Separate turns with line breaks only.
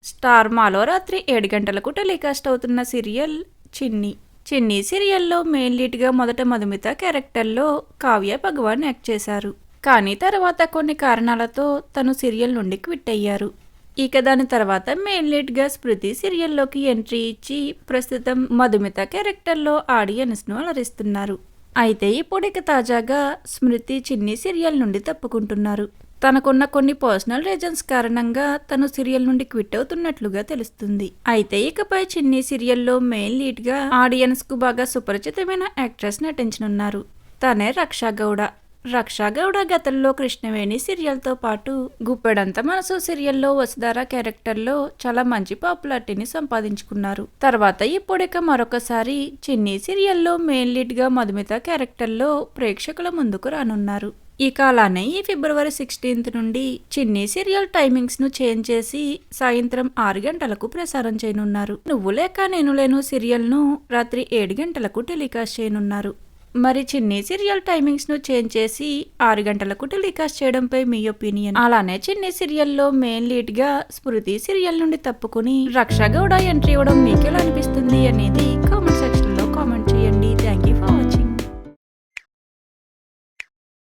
Star మాలో రాత్రి 7 గంటలకు టెలికాస్ట్ అవుతున్న సీరియల్ చిన్ని. చిన్ని సీరియల్లో మెయిన్ లీడ్గా మొదట మధుమిత క్యారెక్టర్లో కావ్య భగవాన్ యాక్ట్ చేశారు. కానీ తర్వాత కొన్ని కారణాలతో తను సీరియల్ నుండి క్విట్ అయ్యారు. ఇక దాని తర్వాత మెయిన్ లీడ్గా స్మృతి సీరియల్లోకి ఎంట్రీ ఇచ్చి ప్రస్తుతం మధుమిత క్యారెక్టర్లో ఆడియన్స్ను అలరిస్తున్నారు. అయితే ఇప్పుడు తాజాగా స్మృతి చిన్ని సీరియల్ నుండి తప్పుకుంటున్నారు. తనకున్న కొన్ని పర్సనల్ రీజన్స్ కారణంగా తను సీరియల్ నుండి క్విట్ అవుతున్నట్లుగా తెలుస్తుంది. అయితే ఇకపై చిన్ని సీరియల్లో మెయిన్ లీడ్గా ఆడియన్స్ కు బాగా సుపరిచితమైన యాక్ట్రెస్ నటించనున్నారు. తనే రక్షా గౌడ. రక్షా గౌడ గతంలో కృష్ణవేణి సీరియల్తో పాటు గుప్పెడంత మనసు సీరియల్లో వసుధార క్యారెక్టర్లో చాలా మంచి పాపులారిటీని సంపాదించుకున్నారు. తర్వాత ఇప్పుడిక మరొకసారి చిన్ని సీరియల్లో మెయిన్ లీడ్గా మధుమిత క్యారెక్టర్లో ప్రేక్షకుల ముందుకు రానున్నారు. ఈ కాలానే ఈ ఫిబ్రవరి 16 నుండి చిన్ని సీరియల్ టైమింగ్స్ ను చేంజ్ చేసి సాయంత్రం 6 గంటలకు ప్రసారం చేయనున్నారు. నువ్వు లేక నేను లేను సీరియల్ ను రాత్రి 7 గంటలకు టెలికాస్ట్ చేయనున్నారు. మరి చిన్ని సీరియల్ టైమింగ్స్ ను చేంజ్ చేసి 6 గంటలకు టెలికాస్ట్ చేయడంపై మీ ఒపీనియన్? అలానే చిన్ని సీరియల్లో మెయిన్ లీడ్ గా స్మృతి సీరియల్ నుండి తప్పుకుని రక్షా గౌడ ఎంట్రీ ఇవ్వడం మీకెలా అనిపిస్తుంది అనేది